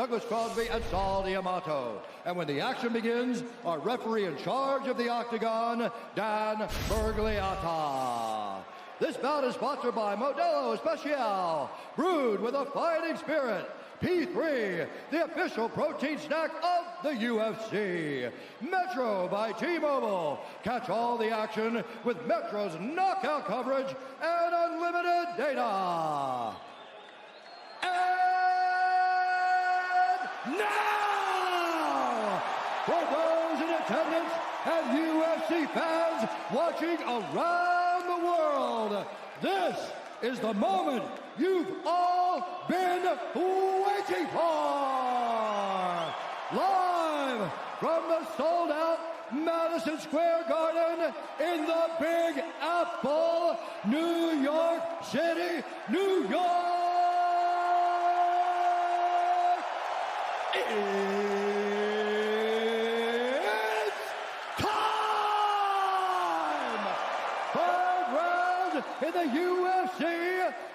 Douglas Crosby, and Saul D'Amato. And when the action begins, our referee in charge of the octagon, Dan Bergliata. This bout is sponsored by Modelo Especial, brewed with a fighting spirit. P3, the official protein snack of the UFC. Metro by T-Mobile. Catch all the action with Metro's knockout coverage and unlimited data. And now, for those in attendance and UFC fans watching around the world, this is the moment you've all been waiting for. Live from the sold-out Madison Square Garden in the Big Apple, New York City, New York. It's time! Third round in the UFC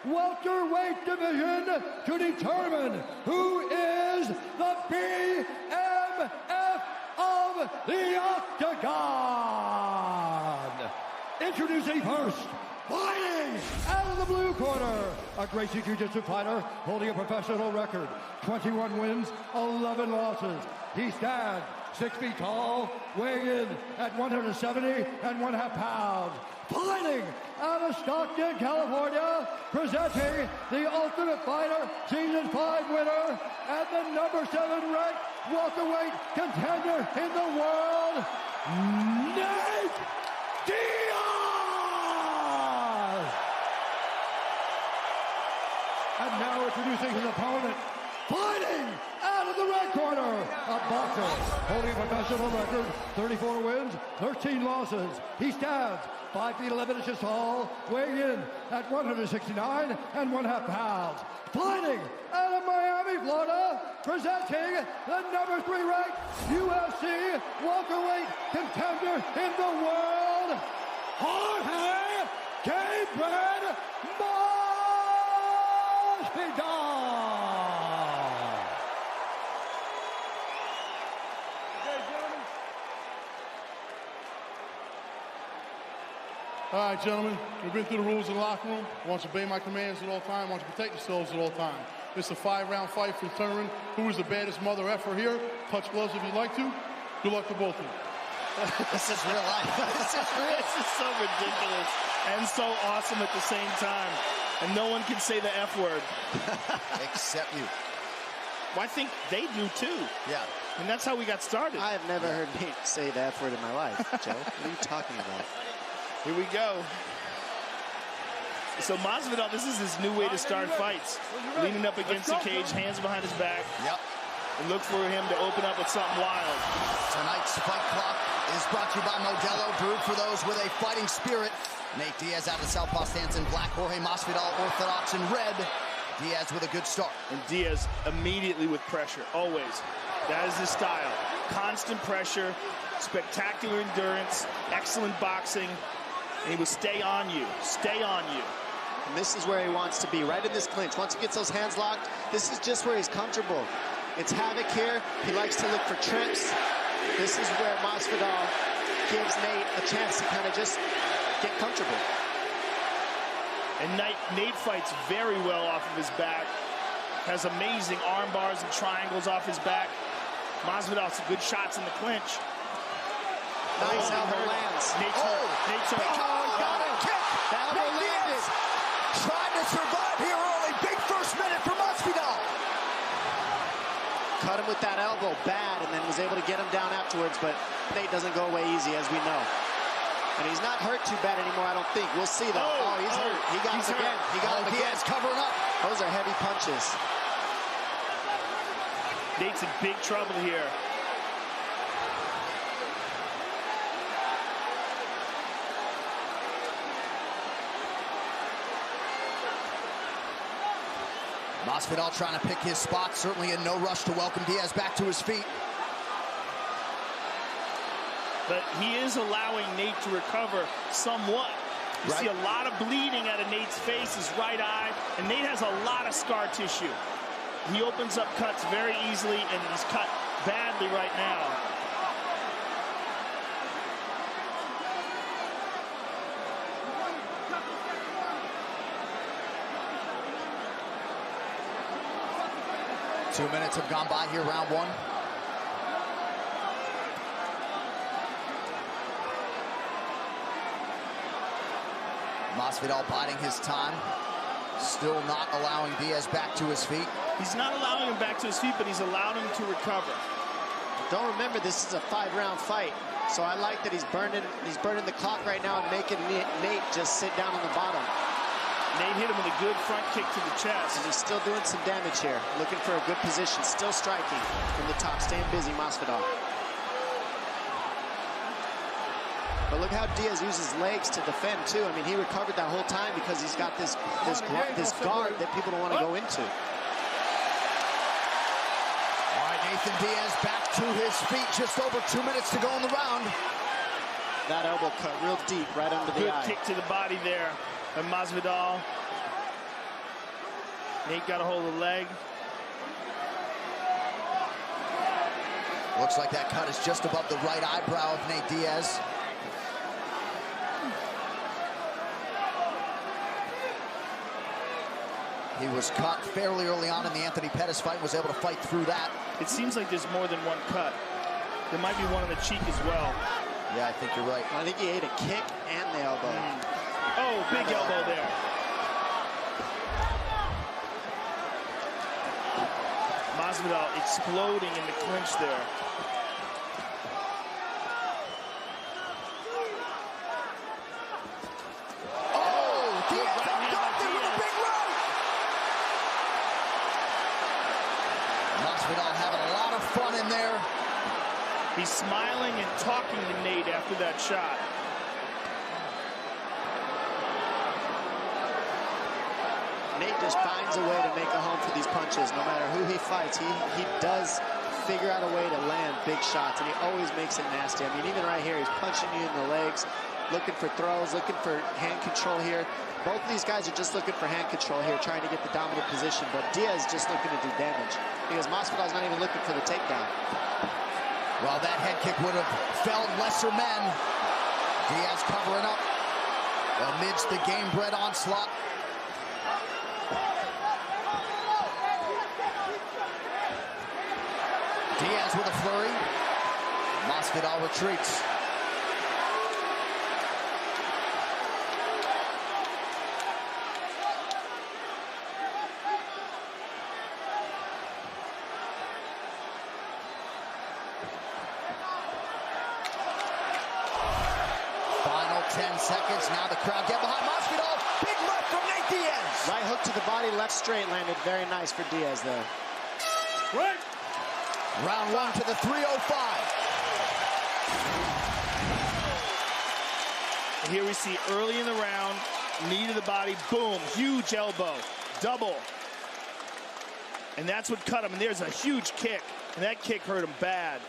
welterweight division to determine who is the BMF of the Octagon. Introducing first, fighting out of the blue corner, a Gracie Jiu-Jitsu fighter holding a professional record, 21 wins, 11 losses. He stands 6 feet tall, weighing in at 170.5 pounds. Fighting out of Stockton, California, presenting the Ultimate Fighter Season 5 winner and the number 7 ranked welterweight contender in the world, Nate Diaz! And now introducing his opponent, fighting out of the red corner, a boxer holding a professional record, 34 wins, 13 losses. He stands 5 feet 11 inches tall, weighing in at 169.5 pounds. Fighting out of Miami, Florida, presenting the number 3 ranked UFC welterweight contender in the world, Jorge Masvidal. All right, gentlemen, we've been through the rules in the locker room. I want you to obey my commands at all times. I want you to protect yourselves at all times. It's a 5-round fight for determining who is the baddest mother effer here. Touch gloves if you'd like to. Good luck to both of you. This is real life. This is so ridiculous and so awesome at the same time. And no one can say the F word. Except you. Well, I think they do too. Yeah. And that's how we got started. I have never heard Nate say the F word in my life, Joe. What are you talking about? Here we go. So Masvidal, this is his new way to start fights. Leaning up against the cage, hands behind his back. Yep. And look for him to open up with something wild. Tonight's Fight Clock is brought to you by Modelo, brewed for those with a fighting spirit. Nate Diaz out of the southpaw stance in black, Jorge Masvidal orthodox in red. Diaz with a good start. And Diaz immediately with pressure, always. That is his style. Constant pressure, spectacular endurance, excellent boxing. And he will stay on you, stay on you. And this is where he wants to be, right in this clinch. Once he gets those hands locked, this is just where he's comfortable. It's havoc here. He likes to look for trips. This is where Masvidal gives Nate a chance to kind of just get comfortable. And Nate fights very well off of his back. Has amazing arm bars and triangles off his back. Masvidal some good shots in the clinch. Nice elbow lands. Nate's hurt. Got it. Kick. Elbow landed. Trying to survive here early. Big first minute for Masvidal. Cut him with that elbow bad and then was able to get him down afterwards, but Nate doesn't go away easy, as we know. And he's not hurt too bad anymore, I don't think. We'll see, though. Oh, he's hurt. He got him again. He got him again. Diaz covering up. Those are heavy punches. Nate's in big trouble here. Masvidal trying to pick his spot, certainly in no rush to welcome Diaz back to his feet. But he is allowing Nate to recover somewhat. You see a lot of bleeding out of Nate's face, his right eye, and Nate has a lot of scar tissue. He opens up cuts very easily, and he's cut badly right now. Two minutes have gone by here, round one. Masvidal biding his time, still not allowing Diaz back to his feet. He's not allowing him back to his feet, but he's allowed him to recover. Don't remember, this is a 5-round fight, so I like that he's burning the clock right now and making Nate just sit down on the bottom. Nate hit him with a good front kick to the chest. And he's still doing some damage here, looking for a good position, still striking from the top, staying busy, Masvidal. But look how Diaz uses legs to defend too. I mean, he recovered that whole time because he's got this guard that people don't want to go into. All right, Nathan Diaz back to his feet. Just over 2 minutes to go in the round. That elbow cut real deep, right under the eye. Good kick to the body there by Masvidal. Nate got a hold of the leg. Looks like that cut is just above the right eyebrow of Nate Diaz. He was caught fairly early on in the Anthony Pettis fight and was able to fight through that. It seems like there's more than one cut. There might be one on the cheek as well. Yeah, I think you're right. I think he ate a kick and the elbow. Oh, big elbow there. Masvidal exploding in the clinch there. Masvidal having a lot of fun in there. He's smiling and talking to Nate after that shot. Nate just finds a way to make a home for these punches. No matter who he fights, he does figure out a way to land big shots, and he always makes it nasty. I mean, even right here, he's punching you in the legs, looking for throws, looking for hand control here. Both of these guys are just looking for hand control here, trying to get the dominant position, but Diaz just looking to do damage because Masvidal's not even looking for the takedown. Well, that head kick would have felled lesser men. Diaz covering up amidst the game-bred onslaught. Diaz with a flurry. Masvidal retreats. Final 10 seconds. Now the crowd get behind Masvidal. Big left from Nate Diaz. Right hook to the body, left straight landed. Very nice for Diaz there. Right. Round one to the 305. And here we see early in the round, knee to the body, boom, huge elbow, double. And that's what cut him. And there's a huge kick. And that kick hurt him bad.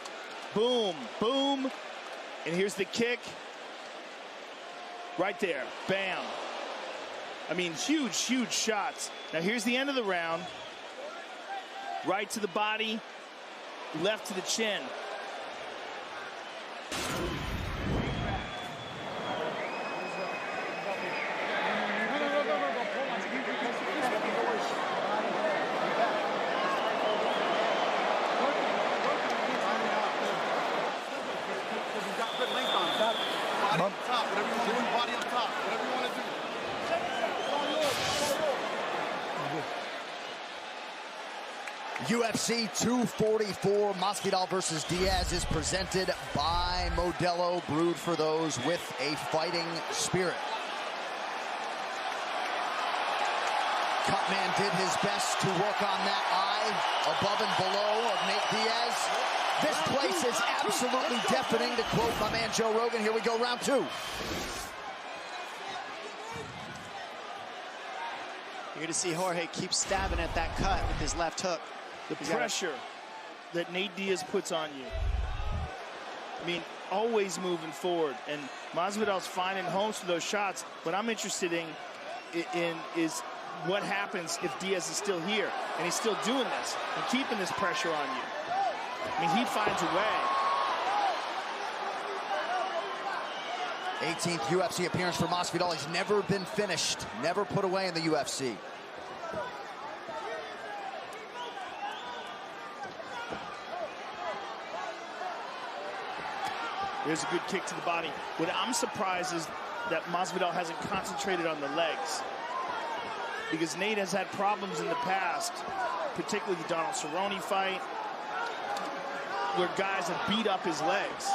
Boom, boom. And here's the kick. Right there, bam. I mean, huge, huge shots. Now here's the end of the round. Right to the body, left to the chin. UFC 244, Masvidal versus Diaz is presented by Modelo, brewed for those with a fighting spirit. Cutman did his best to work on that eye above and below of Nate Diaz. This place is absolutely deafening, to quote my man Joe Rogan. Here we go, round two. You're going to see Jorge keep stabbing at that cut with his left hook. The pressure that Nate Diaz puts on you. I mean, always moving forward. And Masvidal's finding homes for those shots. What I'm interested in is what happens if Diaz is still here and he's still doing this and keeping this pressure on you. I mean, he finds a way. 18th UFC appearance for Masvidal. He's never been finished, never put away in the UFC. There's a good kick to the body. What I'm surprised is that Masvidal hasn't concentrated on the legs, because Nate has had problems in the past, particularly the Donald Cerrone fight, where guys have beat up his legs.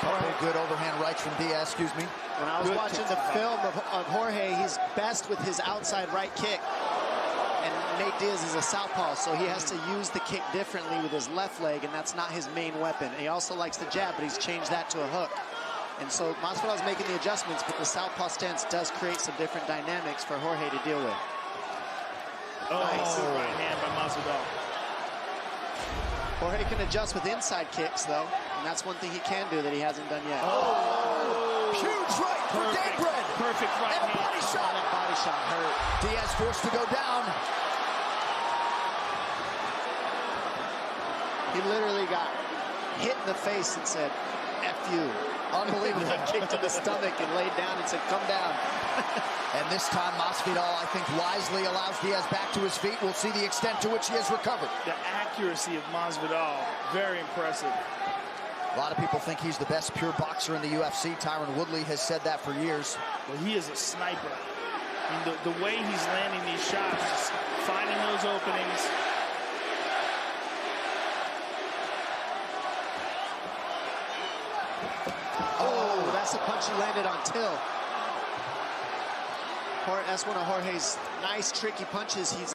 Couple good overhand rights from Diaz, excuse me. When I was watching the film of Jorge, he's best with his outside right kick. And Nate Diaz is a southpaw, so he has to use the kick differently with his left leg, and that's not his main weapon. He also likes the jab, but he's changed that to a hook. And so Masvidal's making the adjustments, but the southpaw stance does create some different dynamics for Jorge to deal with. Oh, nice right hand by Masvidal. Jorge can adjust with inside kicks, though, and that's one thing he can do that he hasn't done yet. Oh! Huge right for Daybread. Perfect right hand. Body shot. That body shot hurt. Diaz forced to go down. He literally got hit in the face and said, F you. Unbelievable. Kicked to the stomach and laid down and said, come down. And this time, Masvidal, I think, wisely allows Diaz back to his feet. We'll see the extent to which he has recovered. The accuracy of Masvidal, very impressive. A lot of people think he's the best pure boxer in the UFC. Tyron Woodley has said that for years. Well, he is a sniper. I mean, the way he's landing these shots, finding those openings. Oh, that's a punch he landed on Till. That's one of Jorge's nice, tricky punches. He's